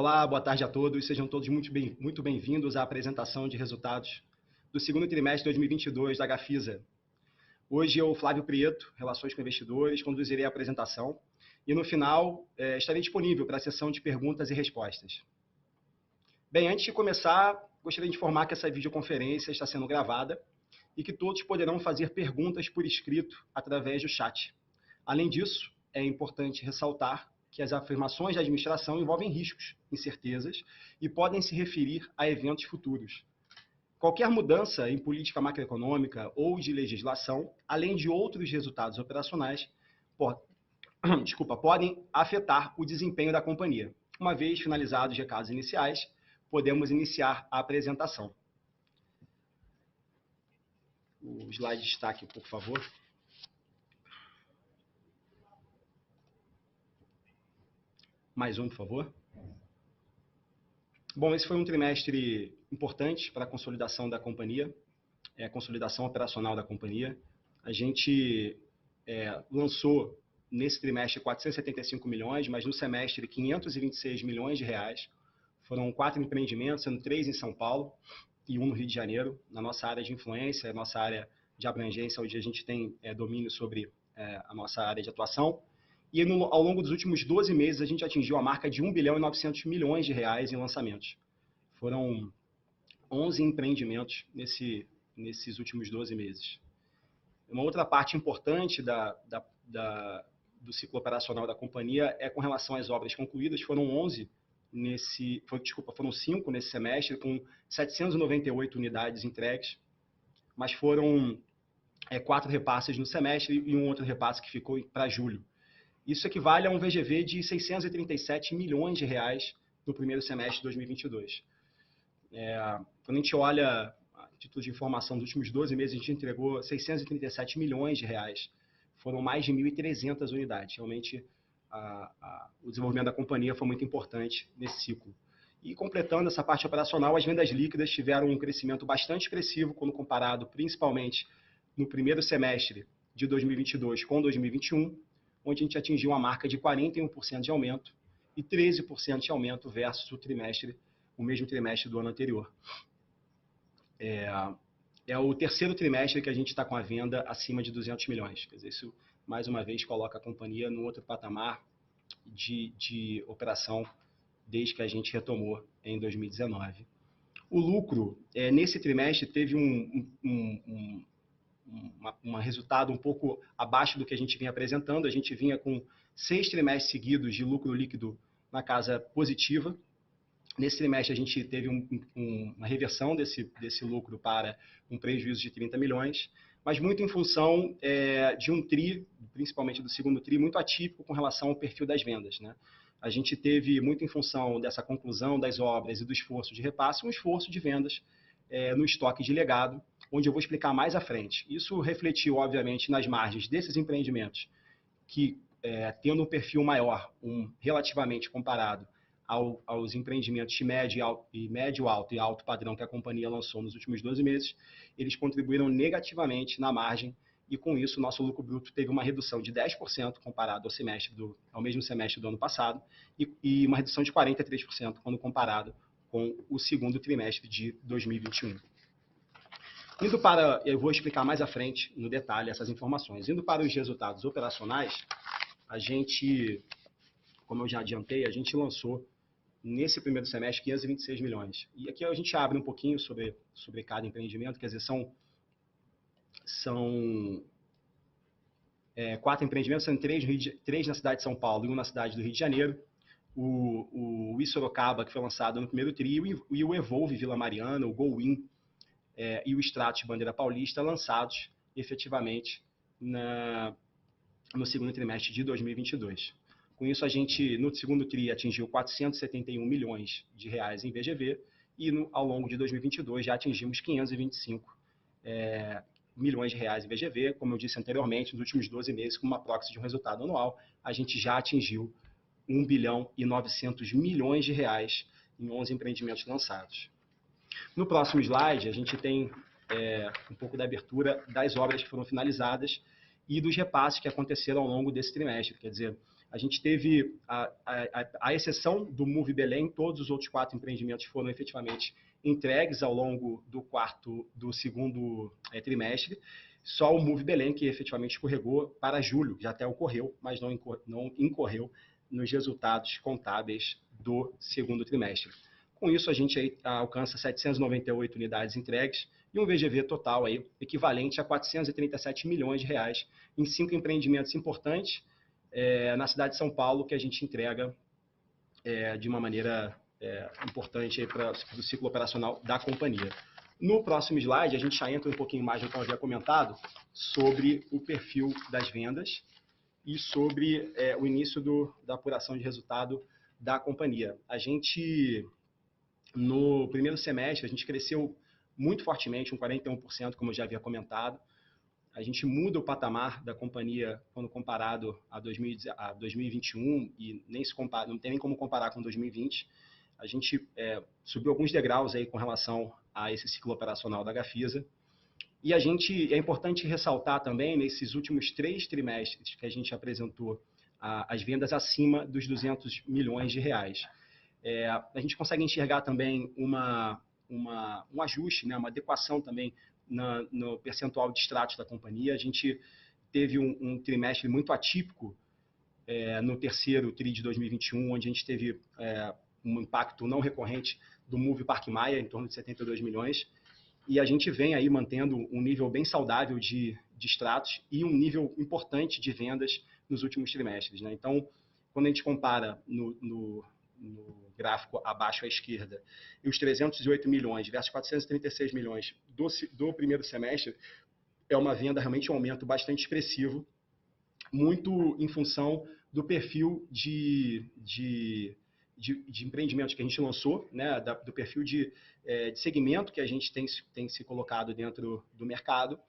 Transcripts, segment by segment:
Olá, boa tarde a todos. Sejam todos muito bem-vindos à apresentação de resultados do segundo trimestre de 2022 da Gafisa. Hoje eu, Flávio Prieto, Relações com Investidores, conduzirei a apresentação e no final estarei disponível para a sessão de perguntas e respostas. Bem, antes de começar, gostaria de informar que essa videoconferência está sendo gravada e que todos poderão fazer perguntas por escrito através do chat. Além disso, é importante ressaltar que as afirmações da administração envolvem riscos, incertezas e podem se referir a eventos futuros. Qualquer mudança em política macroeconômica ou de legislação, além de outros resultados operacionais, podem afetar o desempenho da companhia. Uma vez finalizados os recados iniciais, podemos iniciar a apresentação. O slide de destaque, por favor. Mais um, por favor. Bom, esse foi um trimestre importante para a consolidação da companhia, a consolidação operacional da companhia. A gente lançou nesse trimestre 475 milhões, mas no semestre 526 milhões de reais. Foram 4 empreendimentos, sendo 3 em São Paulo e 1 no Rio de Janeiro, na nossa área de influência, nossa área de abrangência, onde a gente tem domínio sobre a nossa área de atuação. E ao longo dos últimos 12 meses, a gente atingiu a marca de 1 bilhão e 900 milhões de reais em lançamentos. Foram 11 empreendimentos nesses últimos 12 meses. Uma outra parte importante do ciclo operacional da companhia é com relação às obras concluídas. Foram 5 nesse semestre, com 798 unidades entregues, mas foram 4 repasses no semestre e um outro repasse que ficou para julho. Isso equivale a um VGV de 637 milhões de reais no primeiro semestre de 2022. Quando a gente olha a título de informação dos últimos 12 meses, a gente entregou 637 milhões de reais. Foram mais de 1.300 unidades. Realmente, o desenvolvimento da companhia foi muito importante nesse ciclo. E completando essa parte operacional, as vendas líquidas tiveram um crescimento bastante expressivo quando comparado principalmente no primeiro semestre de 2022 com 2021, onde a gente atingiu uma marca de 41% de aumento e 13% de aumento versus o mesmo trimestre do ano anterior. É o terceiro trimestre que a gente está com a venda acima de 200 milhões. Quer dizer, isso, mais uma vez, coloca a companhia num outro patamar de operação desde que a gente retomou em 2019. O lucro, nesse trimestre, teve um resultado um pouco abaixo do que a gente vinha apresentando. A gente vinha com 6 trimestres seguidos de lucro líquido na casa positiva. Nesse trimestre, a gente teve uma reversão desse lucro para um prejuízo de 30 milhões, mas muito em função de um TRI, principalmente do segundo TRI, muito atípico com relação ao perfil das vendas, né? A gente teve, muito em função dessa conclusão das obras e do esforço de repasse, um esforço de vendas no estoque de legado, onde eu vou explicar mais à frente. Isso refletiu, obviamente, nas margens desses empreendimentos, que, tendo um perfil maior, relativamente comparado aos empreendimentos de médio, alto e alto padrão que a companhia lançou nos últimos 12 meses, eles contribuíram negativamente na margem e, com isso, o nosso lucro bruto teve uma redução de 10% comparado ao mesmo semestre do ano passado e uma redução de 43% quando comparado com o segundo trimestre de 2021. Eu vou explicar mais à frente, no detalhe, essas informações. Indo para os resultados operacionais, a gente, como eu já adiantei, a gente lançou nesse primeiro semestre 526 milhões. E aqui a gente abre um pouquinho sobre cada empreendimento, quer dizer, são 4 empreendimentos, sendo 3 na cidade de São Paulo e 1 na cidade do Rio de Janeiro. O Sorocaba, que foi lançado no primeiro TRI, e o Evolve Vila Mariana, o GoWin, e o Stratos Bandeira Paulista, lançados efetivamente no segundo trimestre de 2022. Com isso, a gente, no segundo TRI, atingiu 471 milhões de reais em VGV e, ao longo de 2022, já atingimos 525 milhões de reais em VGV. Como eu disse anteriormente, nos últimos 12 meses, com uma proxy de um resultado anual, a gente já atingiu 1 bilhão e 900 milhões de reais em 11 empreendimentos lançados. No próximo slide, a gente tem um pouco da abertura das obras que foram finalizadas e dos repasses que aconteceram ao longo desse trimestre. Quer dizer, A gente teve, a exceção do Move Belém, todos os outros 4 empreendimentos foram efetivamente entregues ao longo do segundo trimestre. Só o Move Belém, que efetivamente escorregou para julho, já até ocorreu, mas não incorreu nos resultados contábeis do segundo trimestre. Com isso, a gente aí alcança 798 unidades entregues e um VGV total aí, equivalente a 437 milhões de reais em 5 empreendimentos importantes na cidade de São Paulo, que a gente entrega de uma maneira importante para o ciclo operacional da companhia. No próximo slide, a gente já entra um pouquinho mais no que eu havia comentado sobre o perfil das vendas e sobre o início da apuração de resultado da companhia. A gente, no primeiro semestre, a gente cresceu muito fortemente, 41%, como eu já havia comentado. A gente muda o patamar da companhia quando comparado a 2021 e não tem nem como comparar com 2020. A gente subiu alguns degraus aí com relação a esse ciclo operacional da Gafisa. E é importante ressaltar também, nesses últimos 3 trimestres que a gente apresentou as vendas acima dos 200 milhões de reais. A gente consegue enxergar também um ajuste, né, uma adequação também no percentual de extratos da companhia. A gente teve um trimestre muito atípico no terceiro TRI de 2021, onde a gente teve um impacto não recorrente do Move Parque Maia, em torno de 72 milhões, e a gente vem aí mantendo um nível bem saudável de extratos e um nível importante de vendas nos últimos trimestres, né? Então, quando a gente compara no gráfico abaixo à esquerda, e os 308 milhões versus 436 milhões do primeiro semestre, é uma venda, realmente um aumento bastante expressivo, muito em função do perfil de empreendimentos que a gente lançou, né, do perfil de segmento que a gente tem se colocado dentro do mercado,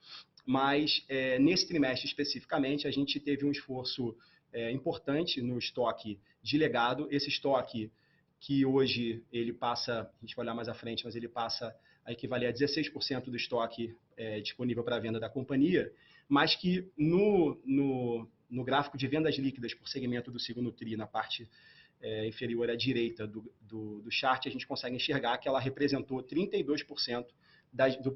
mas nesse trimestre especificamente a gente teve um esforço importante no estoque de legado. Esse estoque que hoje ele passa, a gente vai olhar mais à frente, mas ele passa a equivaler a 16% do estoque disponível para venda da companhia, mas que no gráfico de vendas líquidas por segmento do segundo TRI, na parte inferior à direita do chart, a gente consegue enxergar que ela representou 32%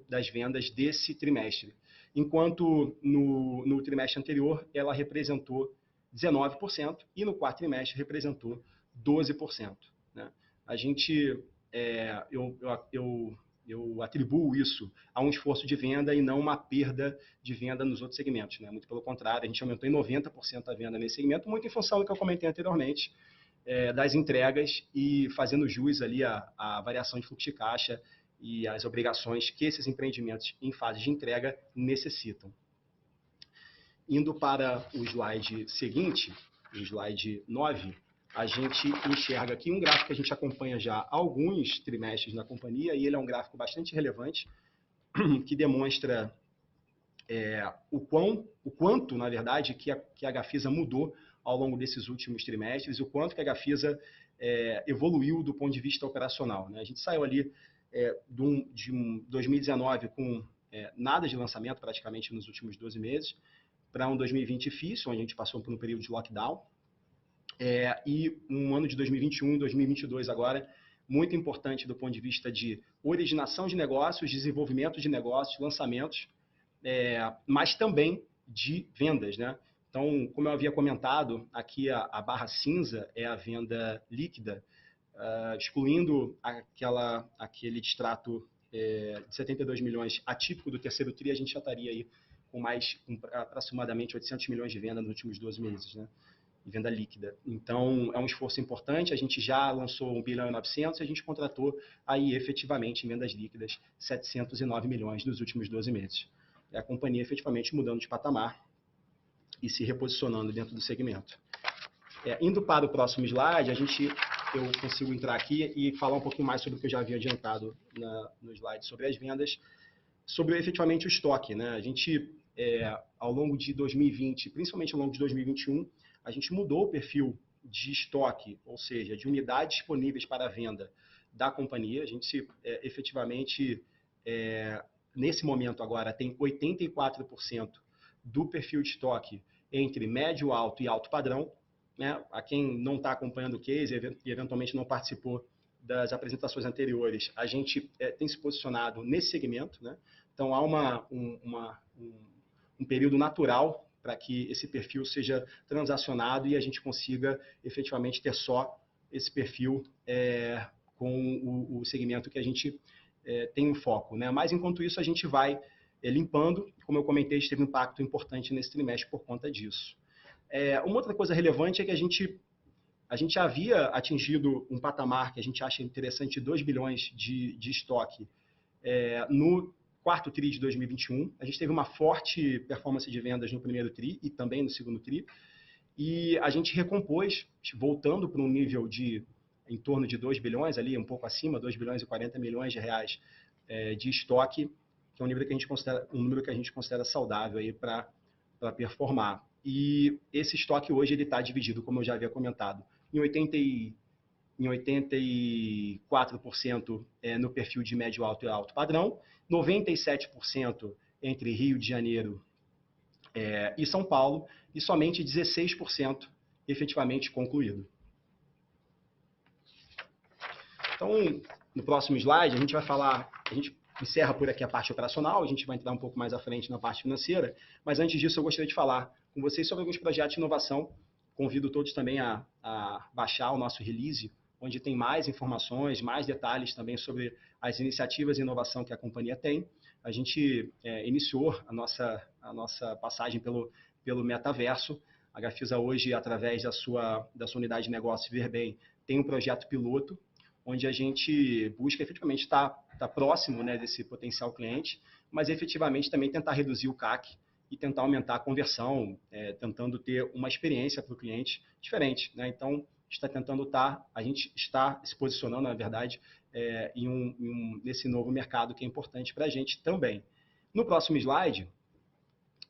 das vendas desse trimestre, enquanto no trimestre anterior ela representou 19% e no quarto trimestre representou 12%. Né? Eu atribuo isso a um esforço de venda e não uma perda de venda nos outros segmentos, né? Muito pelo contrário, a gente aumentou em 90% a venda nesse segmento, muito em função do que eu comentei anteriormente, das entregas e fazendo jus ali a variação de fluxo de caixa e as obrigações que esses empreendimentos em fase de entrega necessitam. Indo para o slide seguinte, o slide 9, a gente enxerga aqui um gráfico que a gente acompanha já há alguns trimestres na companhia, e ele é um gráfico bastante relevante, que demonstra o quanto, na verdade, que a Gafisa mudou ao longo desses últimos trimestres, e o quanto que a Gafisa evoluiu do ponto de vista operacional, né? A gente saiu ali de 2019 com nada de lançamento praticamente nos últimos 12 meses, para um 2020 difícil, onde a gente passou por um período de lockdown, e um ano de 2021, 2022 agora, muito importante do ponto de vista de originação de negócios, desenvolvimento de negócios, lançamentos, mas também de vendas, né? Então, como eu havia comentado, aqui a barra cinza é a venda líquida, excluindo aquele extrato de 72 milhões atípico do terceiro TRI, a gente já estaria aí com aproximadamente 800 milhões de venda nos últimos 12 meses, né? De venda líquida. Então, é um esforço importante, a gente já lançou 1 bilhão e 900 e a gente contratou aí efetivamente em vendas líquidas 709 milhões nos últimos 12 meses. É a companhia efetivamente mudando de patamar e se reposicionando dentro do segmento. Indo para o próximo slide, eu consigo entrar aqui e falar um pouquinho mais sobre o que eu já havia adiantado no slide sobre as vendas, sobre efetivamente o estoque, né? A gente, ao longo de 2020, principalmente ao longo de 2021, a gente mudou o perfil de estoque, ou seja, de unidades disponíveis para venda da companhia. A gente efetivamente, nesse momento agora, tem 84% do perfil de estoque entre médio, alto e alto padrão, né, a quem não está acompanhando o case e eventualmente não participou das apresentações anteriores, a gente tem se posicionado nesse segmento, né? Então, há um período natural para que esse perfil seja transacionado e a gente consiga efetivamente ter só esse perfil com o segmento que a gente tem um foco, né? Mas, enquanto isso, a gente vai limpando. Como eu comentei, teve um impacto importante nesse trimestre por conta disso. Uma outra coisa relevante é que a gente havia atingido um patamar que a gente acha interessante de 2 bilhões de estoque no quarto TRI de 2021. A gente teve uma forte performance de vendas no primeiro TRI e também no segundo TRI. E a gente recompôs, voltando para um nível de em torno de 2 bilhões, ali um pouco acima, 2 bilhões e 40 milhões de reais de estoque, que é um número que a gente considera saudável para performar. E esse estoque hoje está dividido, como eu já havia comentado, em 84% no perfil de médio alto e alto padrão, 97% entre Rio de Janeiro e São Paulo, e somente 16% efetivamente concluído. Então, no próximo slide, a gente encerra por aqui a parte operacional, a gente vai entrar um pouco mais à frente na parte financeira, mas antes disso eu gostaria de falar com vocês sobre alguns projetos de inovação. Convido todos também a baixar o nosso release, onde tem mais informações, mais detalhes também sobre as iniciativas de inovação que a companhia tem. A gente iniciou a nossa passagem pelo metaverso. A Gafisa hoje, através da sua unidade de negócio Verbem, tem um projeto piloto, onde a gente busca efetivamente estar próximo, né, desse potencial cliente, mas efetivamente também tentar reduzir o CAC e tentar aumentar a conversão, tentando ter uma experiência para o cliente diferente, né? Então, a gente está se posicionando, na verdade, nesse novo mercado que é importante para a gente também. No próximo slide,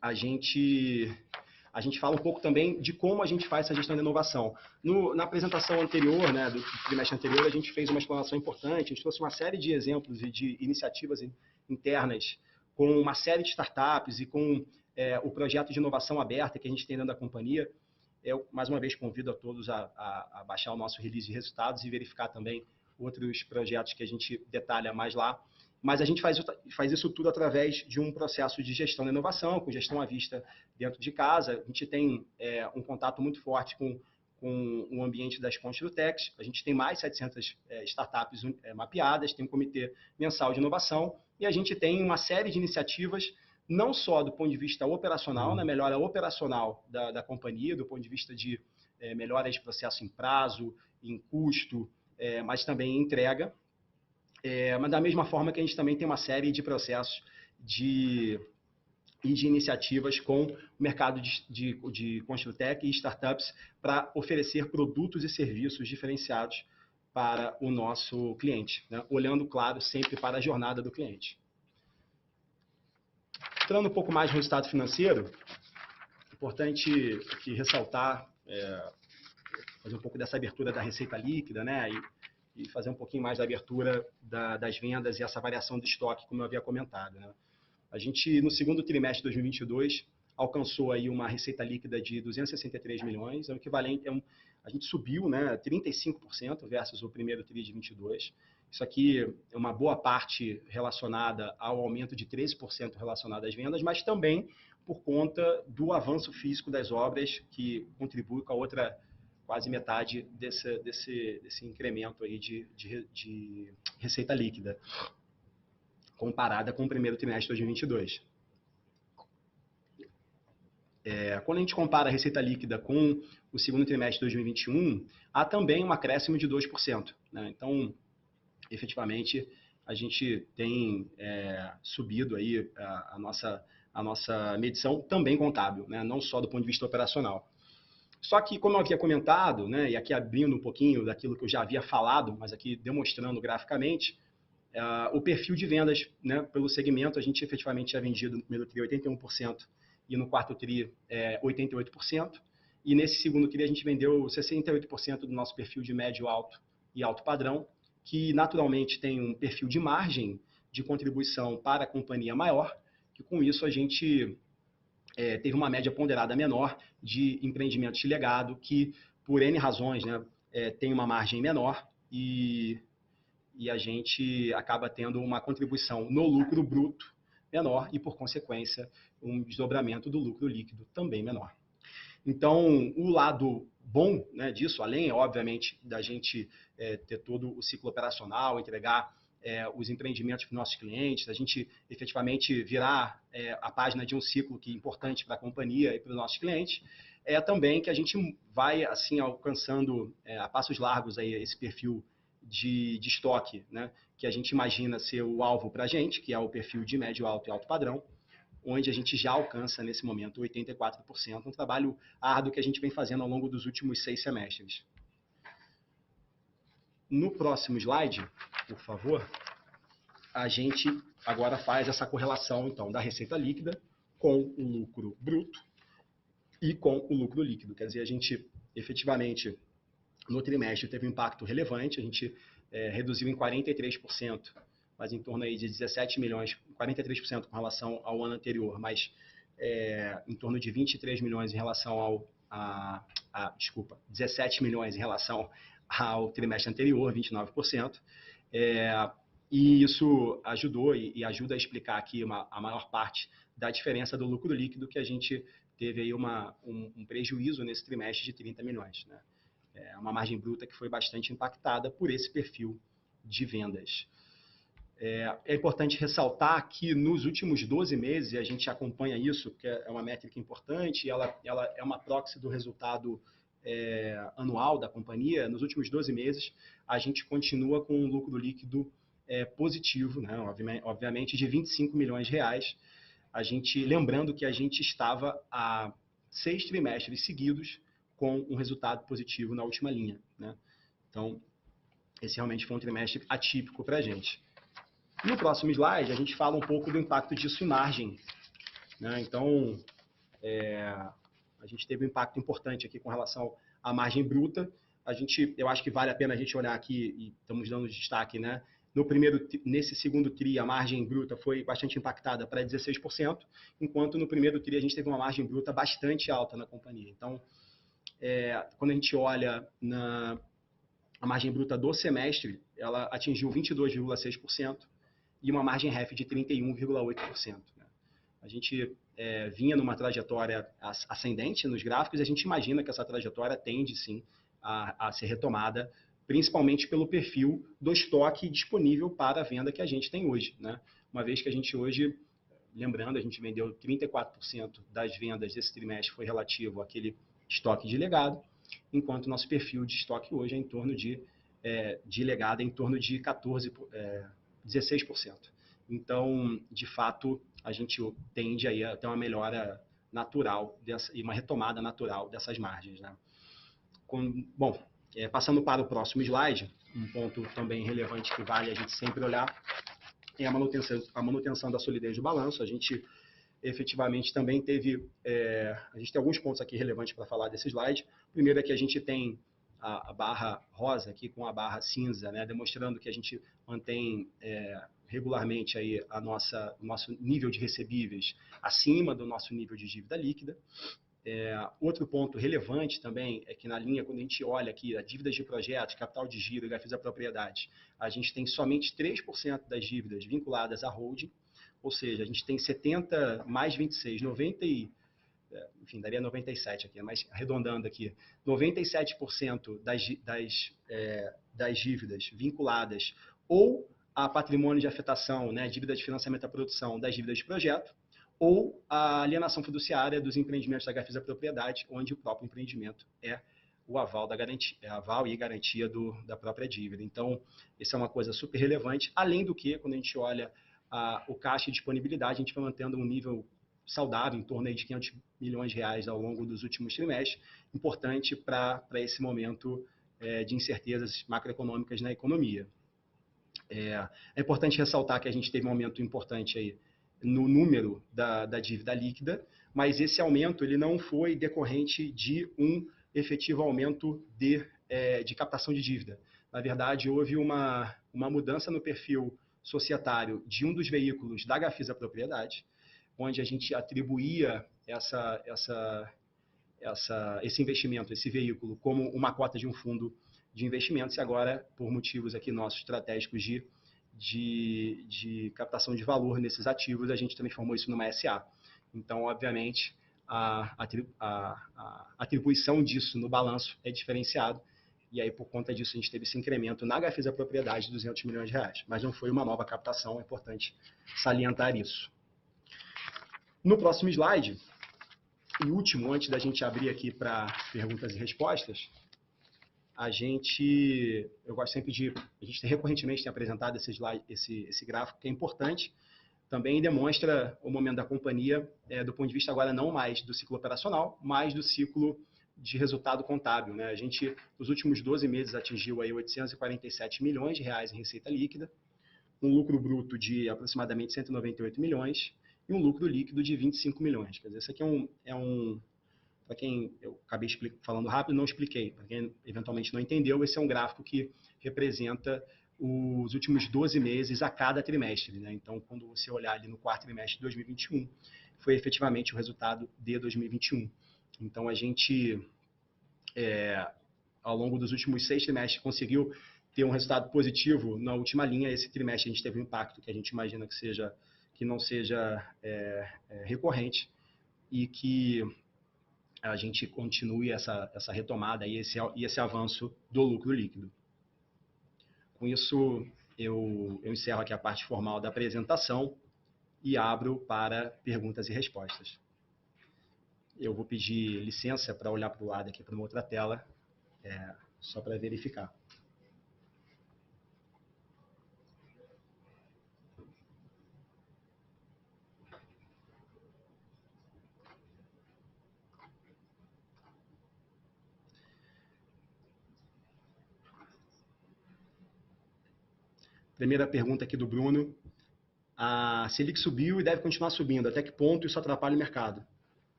a gente fala um pouco também de como a gente faz essa gestão de inovação. Na apresentação anterior, né, do trimestre anterior, a gente fez uma explanação importante, a gente trouxe uma série de exemplos e de iniciativas internas com uma série de startups e com o projeto de inovação aberta que a gente tem dentro da companhia. Eu, mais uma vez, convido a todos a baixar o nosso release de resultados e verificar também outros projetos que a gente detalha mais lá. Mas a gente faz isso tudo através de um processo de gestão da inovação, com gestão à vista dentro de casa. A gente tem um contato muito forte com o ambiente das Construtex. A gente tem mais 700 startups mapeadas, tem um comitê mensal de inovação, e a gente tem uma série de iniciativas, não só do ponto de vista operacional, na melhora operacional da companhia, do ponto de vista de melhora de processo em prazo, em custo, mas também em entrega. Mas da mesma forma que a gente também tem uma série de processos e de iniciativas com o mercado de Construtec e startups para oferecer produtos e serviços diferenciados para o nosso cliente, né? Olhando, claro, sempre para a jornada do cliente. Entrando um pouco mais no resultado financeiro, é importante aqui ressaltar, fazer um pouco dessa abertura da receita líquida, né? E fazer um pouquinho mais da abertura das vendas e essa variação do estoque, como eu havia comentado, né? A gente, no segundo trimestre de 2022, alcançou aí uma receita líquida de 263 milhões, é o equivalente, a gente subiu, né, 35% versus o primeiro TRI de 22. Isso aqui é uma boa parte relacionada ao aumento de 13% relacionado às vendas, mas também por conta do avanço físico das obras, que contribui com a outra quase metade desse incremento aí de receita líquida, comparada com o primeiro trimestre de 2022. Quando a gente compara a receita líquida com o segundo trimestre de 2021, há também um acréscimo de 2%, né? Então, efetivamente, a gente tem subido aí a nossa medição também contábil, né? Não só do ponto de vista operacional. Só que, como eu havia comentado, né, e aqui abrindo um pouquinho daquilo que eu já havia falado, mas aqui demonstrando graficamente, o perfil de vendas, né, pelo segmento, a gente efetivamente tinha vendido no primeiro TRI 81% e no quarto TRI 88%. E nesse segundo TRI a gente vendeu 68% do nosso perfil de médio, alto e alto padrão, que naturalmente tem um perfil de margem de contribuição para a companhia maior, que com isso a gente teve uma média ponderada menor de empreendimentos de legado, que por N razões, né, tem uma margem menor e a gente acaba tendo uma contribuição no lucro bruto menor e, por consequência, um desdobramento do lucro líquido também menor. Então, o lado bom, né, disso, além, obviamente, da gente ter todo o ciclo operacional, entregar os empreendimentos para os nossos clientes, a gente efetivamente virar a página de um ciclo que é importante para a companhia e para os nossos clientes, é também que a gente vai assim alcançando a passos largos aí esse perfil de estoque, né, que a gente imagina ser o alvo para a gente, que é o perfil de médio, alto e alto padrão, onde a gente já alcança, nesse momento, 84%, um trabalho árduo que a gente vem fazendo ao longo dos últimos 6 semestres. No próximo slide, por favor, a gente agora faz essa correlação, então, da receita líquida com o lucro bruto e com o lucro líquido. Quer dizer, a gente, efetivamente, no trimestre teve um impacto relevante, a gente reduziu em 43%, mas em torno aí de 17 milhões, 43% com relação ao ano anterior, mas em torno de 23 milhões em relação desculpa, 17 milhões em relação ao trimestre anterior, 29%. E isso ajudou e ajuda a explicar aqui a maior parte da diferença do lucro líquido, que a gente teve aí um prejuízo nesse trimestre de 30 milhões, né? Uma margem bruta que foi bastante impactada por esse perfil de vendas. É importante ressaltar que nos últimos 12 meses, e a gente acompanha isso, porque é uma métrica importante, ela é uma proxy do resultado anual da companhia. Nos últimos 12 meses, a gente continua com um lucro líquido positivo, né? Obviamente de 25 milhões de reais. Lembrando que a gente estava há 6 trimestres seguidos com um resultado positivo na última linha, né? Então, esse realmente foi um trimestre atípico para a gente. No próximo slide, a gente fala um pouco do impacto disso em margem, né? Então, a gente teve um impacto importante aqui com relação à margem bruta. Eu acho que vale a pena a gente olhar aqui, e estamos dando destaque, né? Nesse segundo TRI, a margem bruta foi bastante impactada para 16%, enquanto no primeiro TRI a gente teve uma margem bruta bastante alta na companhia. Então, quando a gente olha a margem bruta do semestre, ela atingiu 22,6% e uma margem REF de 31,8%. Né? A gente vinha numa trajetória ascendente nos gráficos e a gente imagina que essa trajetória tende, sim, a ser retomada, principalmente pelo perfil do estoque disponível para a venda que a gente tem hoje, né? Uma vez que a gente hoje, lembrando, a gente vendeu 34% das vendas desse trimestre foi relativo àquele estoque de legado, enquanto o nosso perfil de estoque hoje é em torno de legado em torno de 16%. Então, de fato, a gente tende aí a ter uma melhora natural e uma retomada natural dessas margens, né? Bom, passando para o próximo slide, um ponto também relevante que vale a gente sempre olhar é a manutenção da solidez do balanço. A gente efetivamente também teve, a gente tem alguns pontos aqui relevantes para falar desse slide. O primeiro é que a gente tem a barra rosa aqui com a barra cinza, né, demonstrando que a gente mantém regularmente aí o nosso nível de recebíveis acima do nosso nível de dívida líquida. Outro ponto relevante também é que na linha, quando a gente olha aqui a dívidas de projetos, capital de giro e Gafisa Propriedade, a gente tem somente 3% das dívidas vinculadas à holding, ou seja, a gente tem 70 mais 26, 90 enfim, daria 97 aqui, mas arredondando aqui, 97% das dívidas vinculadas ou a patrimônio de afetação, né, dívida de financiamento à produção das dívidas de projeto, ou a alienação fiduciária dos empreendimentos da Gafisa Propriedade, onde o próprio empreendimento é o aval e garantia da própria dívida. Então, isso é uma coisa super relevante, além do que, quando a gente olha o caixa e disponibilidade, a gente vai mantendo um nível saudável, em torno aí de 500 milhões de reais ao longo dos últimos trimestres, importante para esse momento de incertezas macroeconômicas na economia. É importante ressaltar que a gente teve um aumento importante aí no número da dívida líquida, mas esse aumento ele não foi decorrente de um efetivo aumento de captação de dívida. Na verdade, houve uma mudança no perfil societário de um dos veículos da Gafisa Propriedade, onde a gente atribuía esse investimento, esse veículo, como uma cota de um fundo de investimentos, e agora, por motivos aqui nossos estratégicos de captação de valor nesses ativos, a gente transformou isso numa SA. Então, obviamente, a atribuição disso no balanço é diferenciado, e aí, por conta disso, a gente teve esse incremento na HFIs da propriedade de 200 milhões de reais. Mas não foi uma nova captação, é importante salientar isso. No próximo slide, e último, antes da gente abrir aqui para perguntas e respostas, eu gosto sempre a gente recorrentemente tem apresentado esse gráfico, que é importante, também demonstra o momento da companhia, do ponto de vista agora não mais do ciclo operacional, mas do ciclo de resultado contábil, né? A gente, nos últimos 12 meses, atingiu aí 847 milhões de reais em receita líquida, um lucro bruto de aproximadamente 198 milhões e um lucro líquido de 25 milhões. Quer dizer, isso aqui para quem eu acabei falando rápido, não expliquei. Para quem eventualmente não entendeu, esse é um gráfico que representa os últimos 12 meses a cada trimestre, né? Então, quando você olhar ali no quarto trimestre de 2021, foi efetivamente o resultado de 2021. Então, a gente, ao longo dos últimos 6 trimestres, conseguiu ter um resultado positivo na última linha. Esse trimestre a gente teve um impacto que a gente imagina que não seja recorrente e que a gente continue essa retomada e esse avanço do lucro líquido. Com isso, eu encerro aqui a parte formal da apresentação e abro para perguntas e respostas. Eu vou pedir licença para olhar para o lado aqui para uma outra tela, só para verificar. Primeira pergunta aqui do Bruno. A Selic subiu e deve continuar subindo. Até que ponto isso atrapalha o mercado?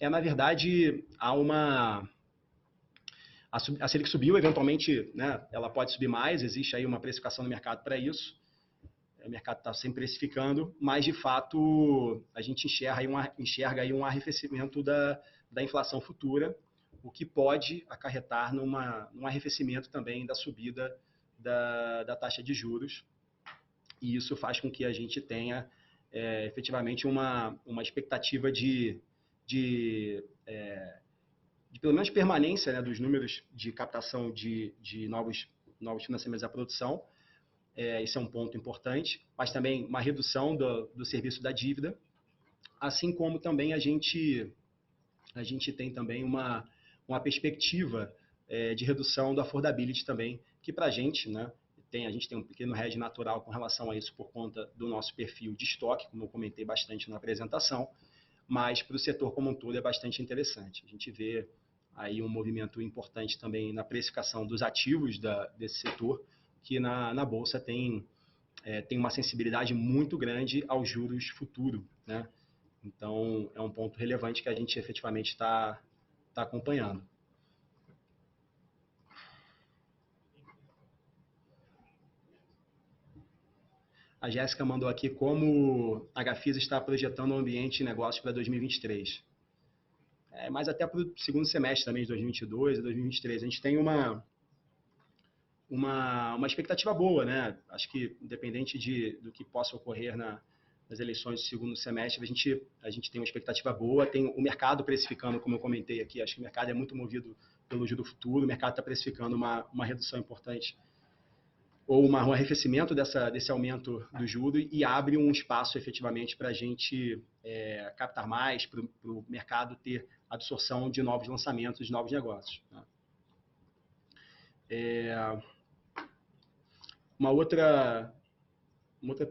Na verdade, a Selic subiu, eventualmente, né, ela pode subir mais, existe aí uma precificação no mercado para isso. O mercado está sempre precificando, mas, de fato, a gente enxerga aí um arrefecimento da inflação futura, o que pode acarretar num arrefecimento também da subida da taxa de juros. E isso faz com que a gente tenha efetivamente uma expectativa de pelo menos permanência, né, dos números de captação de novos financiamentos à produção. Esse é um ponto importante, mas também uma redução do serviço da dívida, assim como também a gente tem também uma perspectiva de redução do affordability também, que para a gente, né, a gente tem um pequeno hedge natural com relação a isso por conta do nosso perfil de estoque, como eu comentei bastante na apresentação, mas para o setor como um todo é bastante interessante. A gente vê aí um movimento importante também na precificação dos ativos desse setor, que na Bolsa tem uma sensibilidade muito grande aos juros futuro, né? Então, é um ponto relevante que a gente efetivamente está acompanhando. A Jéssica mandou aqui como a HFIS está projetando o ambiente de negócios para 2023. Mas até para o segundo semestre também de 2022 e 2023. A gente tem uma expectativa boa, né? Acho que, independente do que possa ocorrer nas eleições do segundo semestre, a gente tem uma expectativa boa. Tem o mercado precificando, como eu comentei aqui, acho que o mercado é muito movido pelo juro futuro, o mercado está precificando uma redução importante ou um arrefecimento desse aumento do juro e abre um espaço efetivamente para a gente captar mais, para o mercado ter absorção de novos lançamentos, de novos negócios, né? Uma outra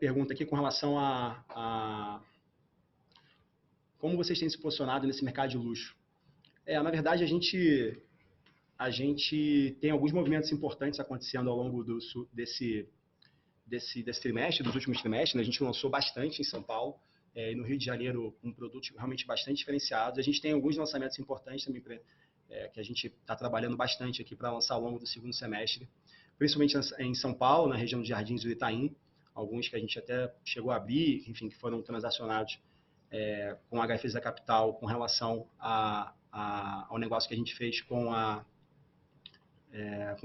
pergunta aqui com relação a como vocês têm se posicionado nesse mercado de luxo. Na verdade, a gente tem alguns movimentos importantes acontecendo ao longo desse trimestre, dos últimos trimestres, né? A gente lançou bastante em São Paulo, e no Rio de Janeiro, um produto realmente bastante diferenciado. A gente tem alguns lançamentos importantes também que a gente está trabalhando bastante aqui para lançar ao longo do segundo semestre, principalmente em São Paulo, na região de Jardins do Itaim, alguns que a gente até chegou a abrir, enfim, que foram transacionados com a HFZ Capital com relação ao negócio que a gente fez com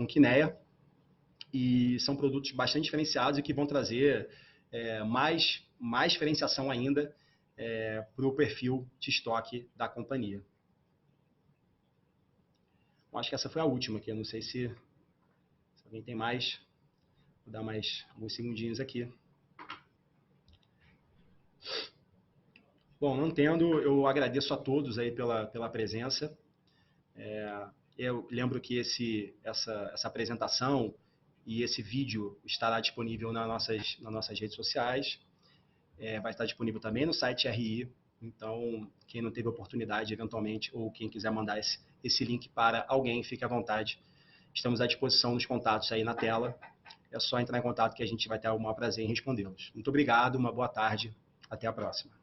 Kinea, e são produtos bastante diferenciados e que vão trazer mais diferenciação ainda para o perfil de estoque da companhia. Eu acho que essa foi a última aqui, eu não sei se alguém tem mais. Vou dar mais alguns segundinhos aqui. Bom, não tendo, eu agradeço a todos aí pela presença. Eu lembro que essa apresentação e esse vídeo estará disponível nas nossas redes sociais. Vai estar disponível também no site RI. Então, quem não teve oportunidade, eventualmente, ou quem quiser mandar esse link para alguém, fique à vontade. Estamos à disposição nos contatos aí na tela. É só entrar em contato que a gente vai ter o maior prazer em respondê-los. Muito obrigado, uma boa tarde. Até a próxima.